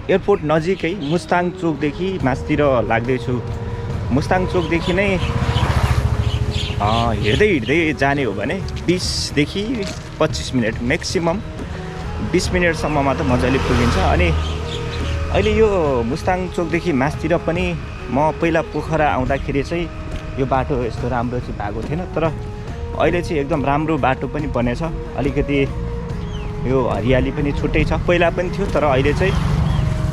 Airport नजिकै मुस्ताङ चोकदेखि मास्तिर लाग्दैछु। मुस्ताङ चोकदेखि नै हिँड्दै हिँड्दै जाने हो भने 20 देखि 25 मिनट म्याक्सिमम 20 मिनटसम्ममा त मजाले पुगिन्छ। अनि अहिले यो मुस्ताङ चोकदेखि मास्तिर पनि म पहिला पोखरा आउँदाखेरि चाहिँ यो बाटो यस्तो राम्रो चाहिँ भएको थिएन, तर अहिले चाहिँ एकदम राम्रो बाटो पनि बनेछ। अलिकति यो हरियाली पनि छुट्टै छ, पहिला पनि थियो तर अहिले चाहिँ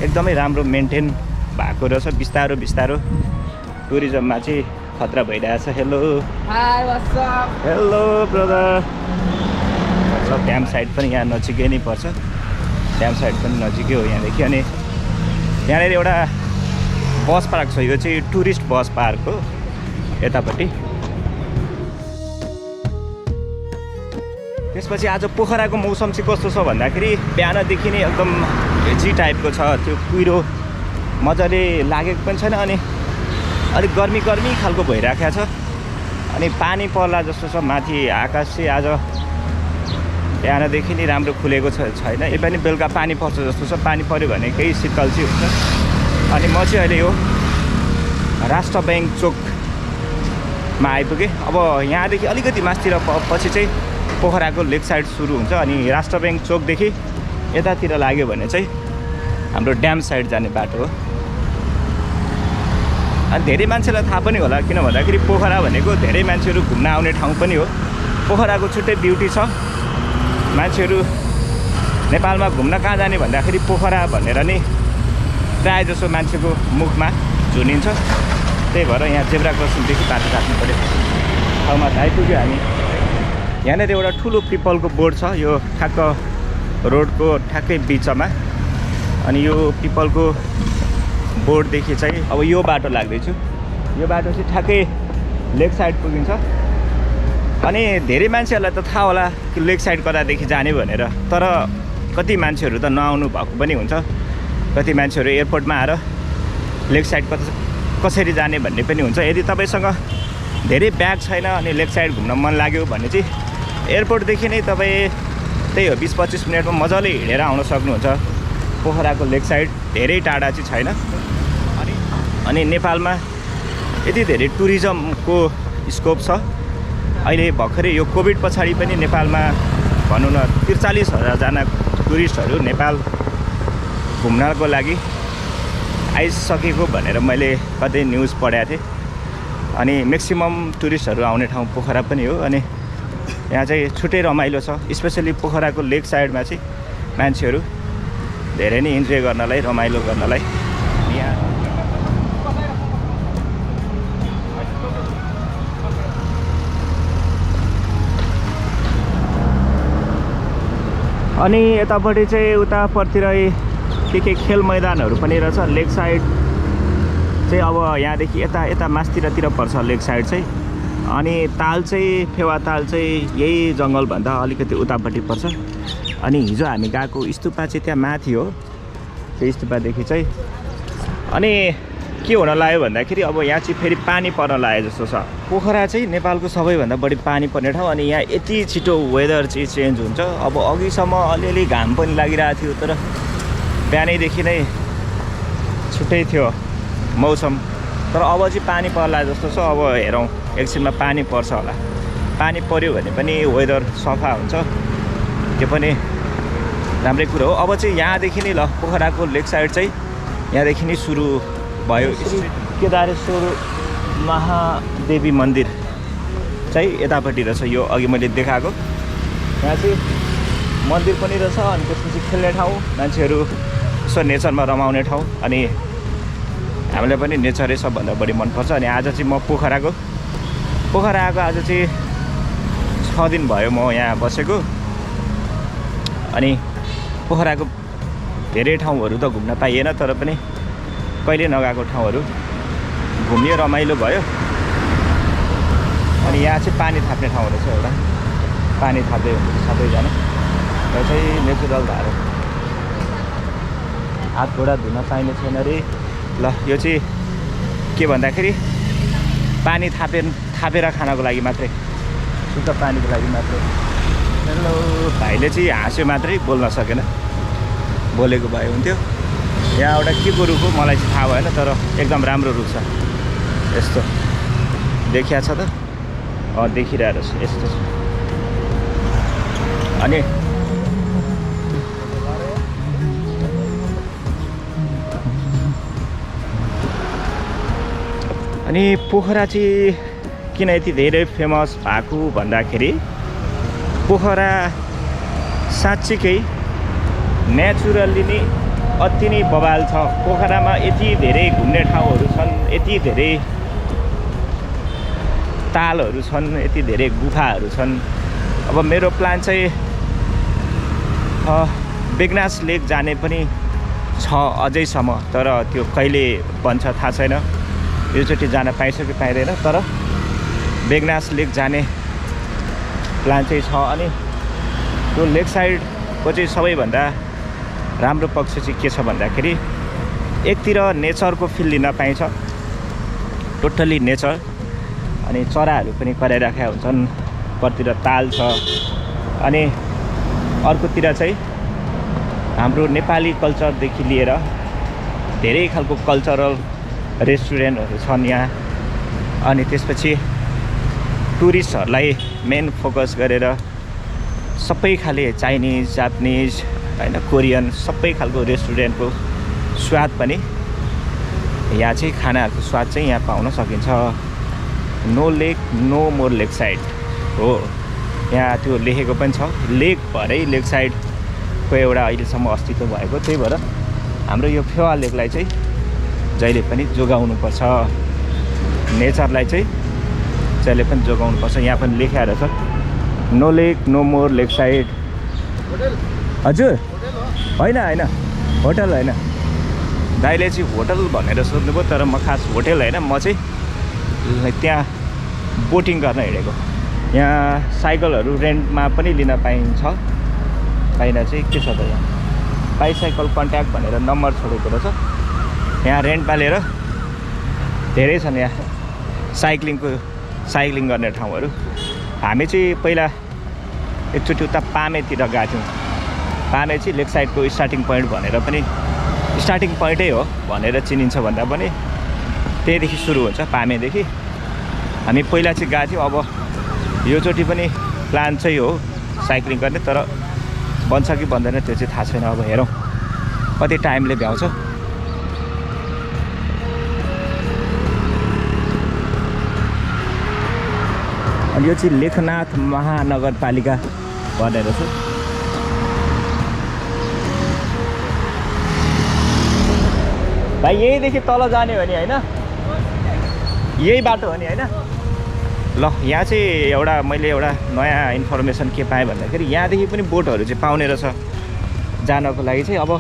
एकदमै राम्रो मेन्टेन भएको रहेछ। बिस्तारो बिस्तारो टुरिज्ममा चाहिँ खतरा भइरहेछ। Hello hi what's up, hello brother. Dam side पनि यहाँ नजिकै नै पर्छ, ड्याम साइड पनि नजिकै हो यहाँदेखि। अनि यहाँनिर एउटा बस पार्क छ, यो चाहिँ टुरिस्ट बस पार्क हो यतापट्टि। त्यसपछि आज पोखराको मौसम चाहिँ कस्तो छ भन्दाखेरि बिहानदेखि नै एकदम हेजी टाइपको छ, त्यो कुहिरो मजाले लागेको पनि छैन अनि अलिक गर्मी गर्मी खालको भइराखेको छ। अनि पानी पर्ला जस्तो छ, माथि आकाश चाहिँ आज बिहानदेखि नै राम्रो खुलेको छैन। यो पनि बेलुका पानी पर्छ जस्तो छ, पानी पऱ्यो भने केही शीतल चाहिँ हुन्छ। अनि म चाहिँ अहिले यो राष्ट्र ब्याङ्क चोकमा आइपुगेँ। अब यहाँदेखि अलिकति मास्तिर पछि चाहिँ पोखराको लेक साइड सुरु हुन्छ। अनि राष्ट्र ब्याङ्क चोकदेखि यतातिर लाग्यो भने चाहिँ हाम्रो ड्याम साइड जाने बाटो हो। अनि धेरै मान्छेलाई थाहा पनि होला, किन भन्दाखेरि पोखरा भनेको धेरै मान्छेहरू घुम्न आउने ठाउँ पनि हो। पोखराको छुट्टै ब्युटी छ। मान्छेहरू नेपालमा घुम्न कहाँ जाने भन्दाखेरि पोखरा भनेर नै प्रायः जसो मान्छेको मुखमा झुनिन्छ। त्यही भएर यहाँ जेब्रा क्रसिङदेखि बाटो काट्नु पऱ्यो। ठाउँमा आइपुग्यो हामी। यहाँनिर एउटा ठुलो पिपलको बोर्ड छ, यो ठ्याक्क रोडको ठ्याक्कै बिचमा। अनि यो पिपलको बोर्डदेखि चाहिँ अब यो बाटो लाग्दैछु। यो बाटो चाहिँ ठ्याक्कै लेक साइड पुगिन्छ। अनि धेरै मान्छेहरूलाई त थाहा होला कि लेक साइड कतादेखि जाने भनेर, तर कति मान्छेहरू त नआउनु भएको पनि हुन्छ। कति मान्छेहरू एयरपोर्टमा आएर लेक साइड कसरी जाने भन्ने पनि हुन्छ। यदि तपाईँसँग धेरै ब्याग छैन अनि लेक साइड घुम्न मन लाग्यो भने चाहिँ एयरपोर्टदेखि नै तपाईँ त्यही हो 20-25 मिनटमा मजाले हिँडेर आउन सक्नुहुन्छ। पोखराको लेक साइड धेरै टाढा चाहिँ छैन। अनि नेपालमा यति धेरै टुरिज्मको स्कोप छ। अहिले भर्खरै यो कोभिड पछाडि पनि नेपालमा भनौँ न 43,000जना टुरिस्टहरू नेपाल घुम्नको लागि आइसकेको भनेर मैले कतै न्युज पढेको थिएँ। अनि म्याक्सिमम टुरिस्टहरू आउने ठाउँ पोखरा पनि हो। अनि यहाँ चाहिँ छुट्टै रमाइलो छ, स्पेसली पोखराको लेक साइडमा चाहिँ मान्छेहरू धेरै नै इन्जोय गर्नलाई, रमाइलो गर्नलाई यहाँ। अनि यतापट्टि चाहिँ उतापट्टितिर के खेल मैदानहरू पनि रहेछ। लेक साइड चाहिँ अब यहाँदेखि यता मास्तिरतिर पर्छ लेक साइड चाहिँ। अनि ताल चाहिँ फेवा ताल चाहिँ यही जङ्गलभन्दा अलिकति उतापट्टि पर्छ। अनि हिजो हामी गएको स्तुपा चाहिँ त्यहाँ माथि हो, त्यो स्तुपादेखि चाहिँ। अनि के हुन लाग्यो भन्दाखेरि अब यहाँ चाहिँ फेरि पानी पर्न लाग्यो जस्तो छ। पोखरा चाहिँ नेपालको सबैभन्दा बढी पानी पर्ने ठाउँ। अनि यहाँ यति छिटो वेदर चाहिँ चेन्ज हुन्छ। अब अघिसम्म अलिअलि घाम पनि लागिरहेको थियो, तर बिहानैदेखि नै छुट्टै थियो मौसम। तर अब चाहिँ पानी पर्ला जस्तो छ। अब हेरौँ एकछिनमा पानी पर्छ होला। पानी पर्यो भने पनि वेदर सफा हुन्छ, त्यो पनि राम्रै कुरो हो। अब चाहिँ यहाँदेखि नै ल पोखराको लेक साइड चाहिँ यहाँदेखि नै सुरु भयो। केदारेश्वर महादेवी मन्दिर चाहिँ यतापट्टि रहेछ, यो अघि मैले देखाएको। यहाँ चाहिँ मन्दिर पनि रहेछ। अनि त्यसपछि खेल्ने ठाउँ, मान्छेहरू यसो नेचरमा रमाउने ठाउँ। अनि हामीलाई पनि नेचरै सबभन्दा बढी मनपर्छ। अनि आज चाहिँ म पोखरा आएको आज चाहिँ 6 दिन भयो म यहाँ बसेको। अनि पोखराको धेरै ठाउँहरू त घुम्न पाइएन, तर पनि कहिले नगएको ठाउँहरू घुम्यो, रमाइलो भयो। अनि यहाँ चाहिँ पानी थाप्ने ठाउँहरू छ एउटा, पानी थाप्दै सबैजना। यो चाहिँ नेचुरल धारो, हात घोडा धुन पाइने छैन अरे। ल यो चाहिँ के भन्दाखेरि पानी थापेर खानको लागि मात्रै, शुद्ध पानीको लागि मात्रै। हेलो भाइले चाहिँ हाँस्यो मात्रै, बोल्न सकेन, बोलेको भए हुन्थ्यो। यहाँ एउटा के को रुख हो मलाई चाहिँ थाहा भएन, तर एकदम राम्रो रुख छ। यस्तो देखिया छ त? देखिरहेको छ यस्तो छ। अनि पोखरा चाहिँ किन यति धेरै फेमस भएको भन्दाखेरि पोखरा साँच्चीकै नेचुरल्ली नै अति नै बवाल छ। पोखरामा यति धेरै घुम्ने ठाउँहरू छन्, यति धेरै तालहरू छन्, यति धेरै गुफाहरू छन्। अब मेरो प्लान चाहिँ बेगनास लेक जाने पनि छ अझैसम्म, तर त्यो कहिले बन्छ थाहा छैन। योचोटि जान पाइन्छ कि पाइँदैन, तर बेगनास लेक जाने प्लान चाहिँ छ। अनि त्यो लेक साइडको चाहिँ सबैभन्दा राम्रो पक्ष चाहिँ के छ भन्दाखेरि एकतिर नेचरको फिल लिन पाइन्छ, टोटल्ली नेचर। अनि चराहरू पनि कराइराखेका हुन्छन्, परतिर ताल छ। अनि अर्कोतिर चाहिँ हाम्रो नेपाली कल्चरदेखि लिएर धेरै खालको कल्चरल रेस्टुरेन्टहरू छन् यहाँ। अनि त्यसपछि टुरिस्टहरूलाई मेन फोकस गरेर सबै खाले चाइनिज, जापानिज हैन, कोरियन सबै खालको रेस्टुरेन्टको स्वाद पनि यहाँ चाहिँ खानाहरूको स्वाद चाहिँ यहाँ पाउन सकिन्छ। नो लेक नो मोर लेक साइड हो यहाँ त्यो लेखेको पनि छ। लेक भरै लेक साइडको एउटा अहिलेसम्म अस्तित्व भएको, त्यही भएर हाम्रो यो फेवा लेकलाई चाहिँ जहिले पनि जोगाउनुपर्छ, नेचरलाई चाहिँ जहिले पनि जोगाउनुपर्छ। यहाँ पनि लेखेर छ नो लेक नो मोर लेक साइड। हजुर होइन होइन होटल होइन, दाइले चाहिँ होटल भनेर सोध्नुभयो, तर म खास होटल होइन, म चाहिँ त्यहाँ बोटिङ गर्न हिँडेको। यहाँ साइकलहरू रेन्टमा पनि लिन पाइन्छ। पाइना चाहिँ के छ त, यहाँ बाइसाइकल कन्ट्याक्ट भनेर नम्बर छोडेको रहेछ। यहाँ रेन्टमा लिएर धेरै छन् यहाँ साइक्लिङ गर्ने ठाउँहरू। हामी चाहिँ पहिला एकचोटि उता पामेतिर गएको थियौँ। पामे चाहिँ लेक साइडको स्टार्टिङ पोइन्ट भनेर पनि, स्टार्टिङ पोइन्टै हो भनेर चिनिन्छ भन्दा पनि त्यहीदेखि सुरु हुन्छ, पामेदेखि। हामी पहिला चाहिँ गएको थियौँ। अब योचोटि पनि प्लान चाहिँ हो साइक्लिङ गर्ने, तर बन्छ कि बन्दैन त्यो चाहिँ थाहा छैन। अब हेरौँ कति टाइमले भ्याउँछ। अनि यो चाहिँ लेखनाथ महानगरपालिका भनेर छ। भाइ यहीँदेखि तल जाने हो नि होइन, यही बाटो हो नि होइन? ल यहाँ चाहिँ एउटा मैले एउटा नयाँ इन्फर्मेसन के पाएँ भन्दाखेरि यहाँदेखि पनि बोटहरू चाहिँ पाउने रहेछ जानको लागि चाहिँ। अब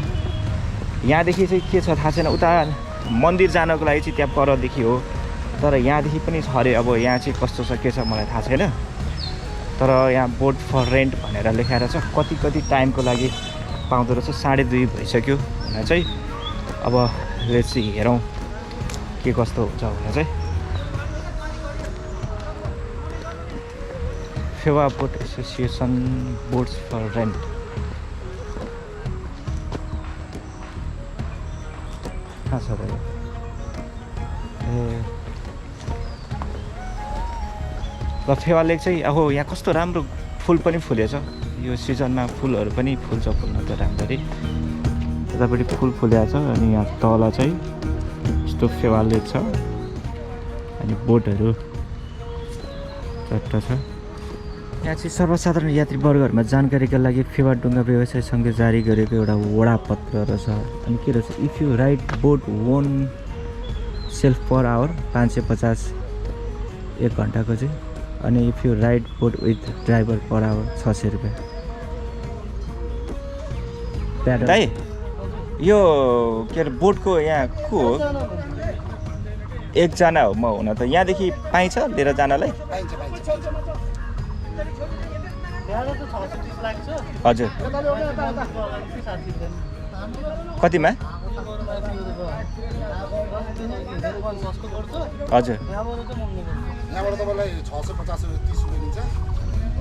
यहाँदेखि चाहिँ के छ थाहा छैन, उता मन्दिर जानको लागि चाहिँ त्यहाँ परदेखि हो, तर यहाँदेखि पनि छ अरे। अब यहाँ चाहिँ कस्तो छ के छ मलाई थाहा छैन, तर यहाँ बोट फर रेन्ट भनेर लेखाएर छ। कति टाइमको लागि पाउँदो रहेछ, 2:30 भइसक्यो भनेर चाहिँ। अब लेट्स सी, हेरौँ के कस्तो हुन्छ भनेर चाहिँ। फेवा बोट एसोसिएसन बोट्स फर रेन्ट। कहाँ छ त? ए ल फेवा लेक चाहिँ अब यहाँ कस्तो राम्रो फुल पनि फुलेछ। यो सिजनमा फुलहरू पनि फुल्छ, फुल्न त राम्ररी। यतापट्टि फुल फुलेको छ। अनि यहाँ तल चाहिँ यस्तो फेवा लेक छ। अनि बोटहरू चट्ट छ। यहाँ चाहिँ सर्वसाधारण यात्री वर्गहरूमा जानकारीका लागि फेवा डुङ्गा व्यवसाय सङ्घले जारी गरेको एउटा वडापत्र रहेछ। अनि के रहेछ, if you ride boat 1 self per hour 550 एक घन्टाको चाहिँ। अनि if you ride boat with driver per hour 600 रुपियाँ। दाइ यो के अरे बोटको यहाँ को हो? एकजना हो म हुन त। यहाँदेखि पाइन्छ लिएर जानलाई? हजुर कतिमा? हजुर यहाँबाट तपाईँलाई 650 रुपियाँ 30 रुपियाँ दिन्छ।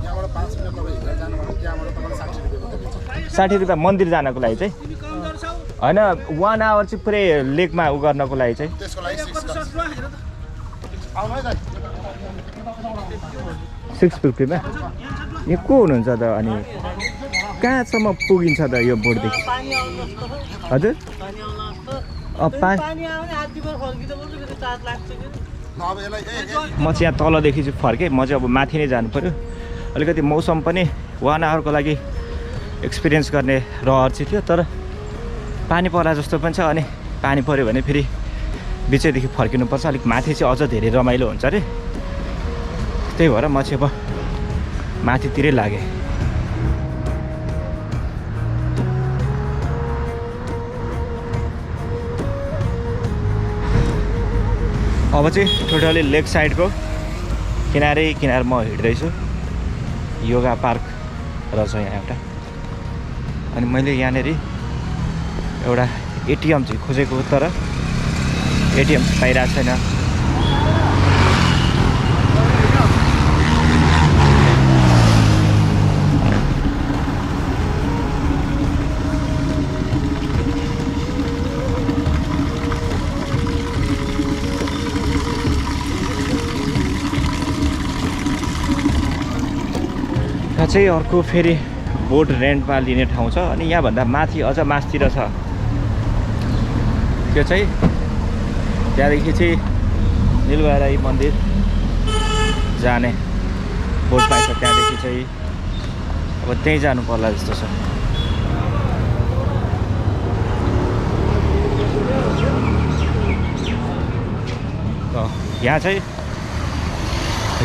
यहाँबाट 5 मिनट तपाईँ हिँडेर जानुभयो, त्यहाँबाट तपाईँलाई 60 रुपियाँ मात्रै दिन्छ। 60 रुपियाँ मन्दिर जानको लागि चाहिँ? हैन 1 आवर चाहिँ पुरै लेकमा उ गर्नको लागि चाहिँ त्यसको लागि 6 आउनु है दाइ 650 मा यो को हुनुहुन्छ त अनि कहाँसम्म पुगिन्छ त यो बोटदेखि हजुर पानी आउने आदिपुर फर्किँदा पनि फेरि चार्ज लाग्छ कि अब यसलाई म चाहिँ यहाँ तलदेखि चाहिँ फर्केँ म चाहिँ अब माथि नै जानु पर्यो अलिकति मौसम पनि 1 आवरको लागि एक्सपिरियन्स गर्ने रहर चाहिँ थियो तर पानी पर्ला जस्तो पनि छ अनि पानी पऱ्यो भने फेरि बिचैदेखि फर्किनुपर्छ अलिक माथि चाहिँ अझ धेरै रमाइलो हुन्छ अरे त्यही भएर म चाहिँ अब माथितिरै लागेँ अब चाहिँ टोटली लेक साइडको किनारै किनार म हिँड्दैछु योगा पार्क रहेछ यहाँ एउटा अनि मैले यहाँनिर एउटा एटिएम चाहिँ खोजेको तर एटिएम पाइरहेको छैन यहाँ चाहिँ अर्को फेरि बोट रेन्टमा लिने ठाउँ छ अनि यहाँभन्दा माथि अझ मासतिर छ त्यो चाहिँ त्यहाँदेखि चाहिँ नीलबाराई मन्दिर जाने बोट पाइन्छ त्यहाँदेखि चाहिँ अब त्यहीँ जानु पर्ला जस्तो छ यहाँ चाहिँ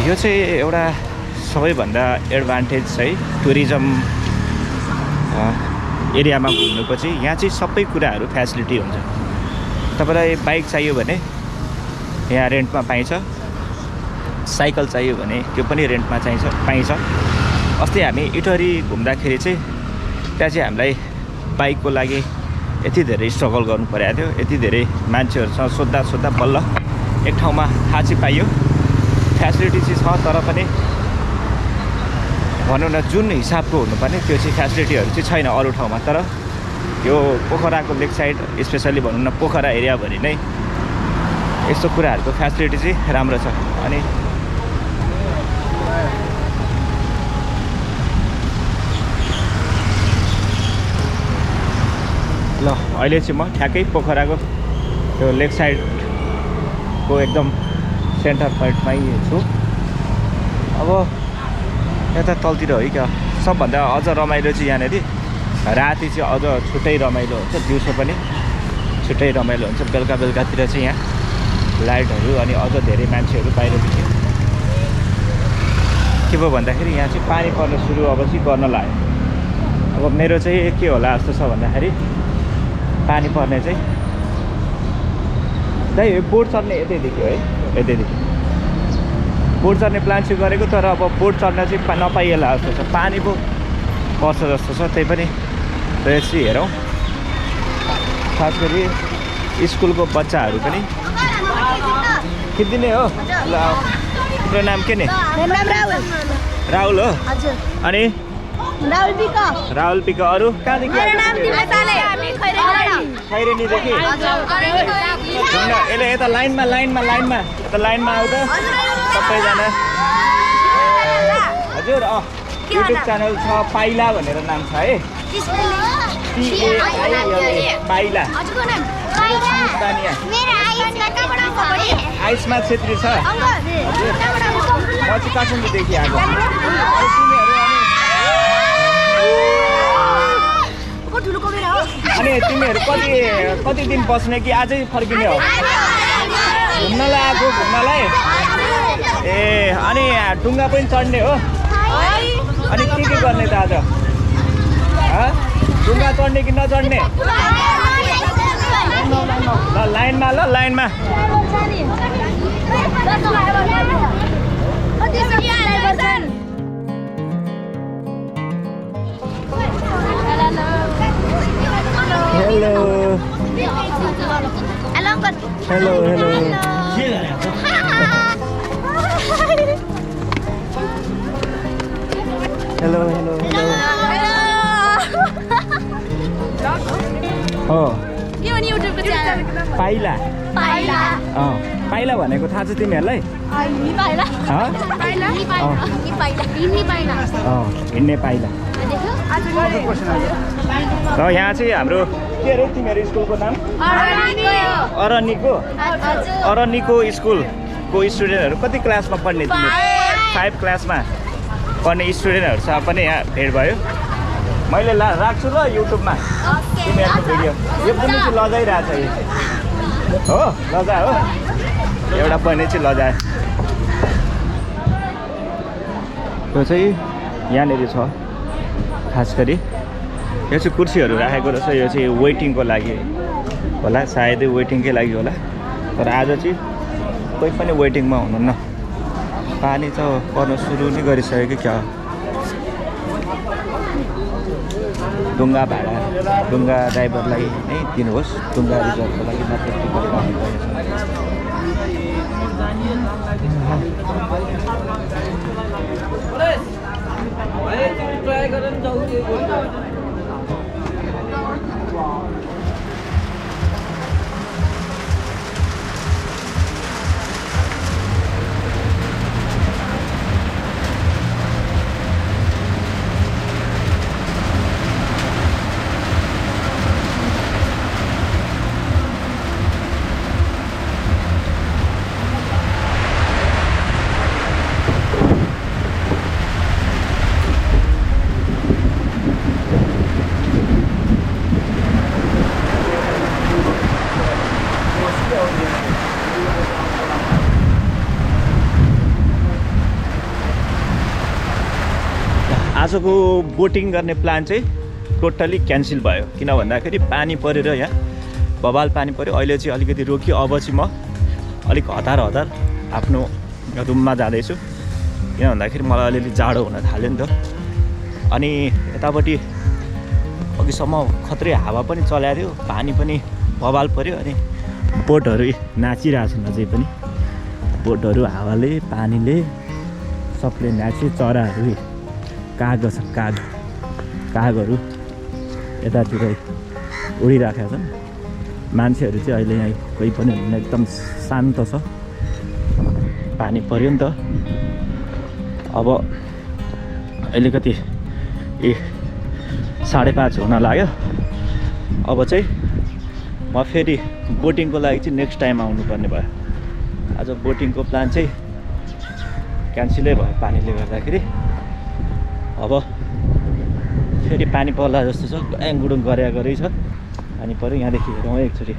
यो चाहिँ एउटा सबैभन्दा एडभान्टेज चाहिँ टुरिज्म एरियामा घुम्नुको चाहिँ यहाँ चाहिँ सबै कुराहरू फेसिलिटी हुन्छ तपाईँलाई बाइक चाहियो भने यहाँ रेन्टमा पाइन्छ साइकल चाहियो भने त्यो पनि रेन्टमा पाइन्छ अस्ति हामी इटहरी घुम्दाखेरि चाहिँ त्यहाँ चाहिँ हामीलाई बाइकको लागि यति धेरै स्ट्रगल गर्नु परेको थियो यति धेरै मान्छेहरूसँग सोद्धा बल्ल एक ठाउँमा थाहा चाहिँ पाइयो फेसिलिटी चाहिँ छ तर पनि भनौँ न जुन हिसाबको हुनुपर्ने त्यो चाहिँ फेसिलिटीहरू चाहिँ छैन अरू ठाउँमा तर यो पोखराको लेक साइड स्पेसल्ली भनौँ न पोखरा एरियाभरि नै यस्तो कुराहरूको फेसिलिटी चाहिँ राम्रो छ अनि ल अहिले चाहिँ म ठ्याक्कै पोखराको त्यो लेक साइडको एकदम सेन्टर पोइन्टमै छु अब यता तलतिर है क्या सबभन्दा अझ रमाइलो चाहिँ यहाँनिर राति चाहिँ अझ छुट्टै रमाइलो हुन्छ दिउँसो पनि छुट्टै रमाइलो हुन्छ बेलुकातिर चाहिँ यहाँ लाइटहरू अनि अझ धेरै मान्छेहरू बाहिरदेखि के भयो भन्दाखेरि यहाँ चाहिँ पानी पर्न सुरु अब चाहिँ गर्न लाग्यो अब मेरो चाहिँ के होला जस्तो छ भन्दाखेरि पानी पर्ने चाहिँ दाइ बोट चढ्ने यतैदेखि है यतैदेखि बोट चढ्ने प्लान चाहिँ गरेको तर अब बोट चढ्न चाहिँ नपाइएला जस्तो छ पानी पो पर्छ जस्तो छ त्यही पनि चाहिँ हेरौँ खास गरी स्कुलको बच्चाहरू पनि खिचिदिने हो ल तिम्रो नाम के नि राहुल हो अनि राहुल पिका अरू कहाँदेखि खैरेनीदेखि यसले यता लाइनमा यता लाइनमा आउँछ सबैजना हजुर युट्युब च्यानल छ पाइला भनेर नाम छ है पाइला बानिया आइसमा छेत्री छ हजुर म चाहिँ काठमाडौँदेखि आएको अनि तिमीहरू कति दिन बस्ने कि आजै फर्किने हो घुम्नलाई आएको घुम्नलाई ए अनि डुङ्गा पनि चढ्ने हो अनि के गर्ने त आज डुङ्गा चढ्ने कि नचढ्ने ल लाइनमा हेलो हेलो हो के हो नि युट्युबको च्यानल पाइला पाइला पाइला भनेको थाहा छ तिमीहरूलाई नि पाइला पाइला नि पाइला नि पाइला नि पाइला हिँड्ने पाइला देखो आज र यहाँ चाहिँ हाम्रो के अरे तिमीहरू स्कुलको नाम अरनिको स्कुलको स्टुडेन्टहरू कति क्लासमा पढ्ने तिमी 5 क्लासमा पढ्ने स्टुडेन्टहरूसँग पनि यहाँ भेट भयो मैले राख्छु ल युट्युबमा तिमीहरूको भिडियो एकदमै चाहिँ लजाइरहेछ हो लजा हो एउटा बहिनी चाहिँ लजायो त्यो चाहिँ यहाँनिर छ खास गरी यो चाहिँ कुर्सीहरू राखेको रहेछ यो चाहिँ वेटिङको लागि होला सायदै वेटिङकै लागि होला तर आज चाहिँ कोही पनि वेटिङमा हुनुहुन्न पानी त पर्न सुरु नै गरिसक्यो क्या डुङ्गा भाडा डुङ्गा ड्राइभरलाई नै दिनुहोस् डुङ्गा रिजर्भको लागि मात्र टिकट पाउनुपर्नेछ आजको बोटिङ गर्ने प्लान चाहिँ टोटल्ली क्यान्सल भयो किन भन्दाखेरि पानी परेर यहाँ बबाल पानी पऱ्यो अहिले चाहिँ अलिकति रोकियो अब चाहिँ म अलिक हतार आफ्नो रुममा जाँदैछु किन भन्दाखेरि मलाई अलिअलि जाडो हुन थाल्यो नि त अनि यतापट्टि अघिसम्म खत्रै हावा पनि चलाएको थियो पानी पनि बबाल पऱ्यो अनि बोटहरू नाचिरहेछन् अझै पनि बोटहरू हावाले पानीले सबले नाचे चराहरू काग छ कागहरू यतातिर उडिराखेका छन् मान्छेहरू चाहिँ अहिले यहाँ कोही पनि हुँदैन एकदम शान्त छ पानी पऱ्यो नि त अब अहिले कति 5:30 हुन लाग्यो अब चाहिँ म फेरि बोटिङको लागि चाहिँ नेक्स्ट टाइम आउनुपर्ने भयो आज बोटिङको प्लान चाहिँ क्यान्सलै भयो पानीले गर्दाखेरि अब फेरि पानी पर्ला जस्तो छ गुडुङ गरे छ पानी पऱ्यो यहाँदेखि हेरौँ एकचोटि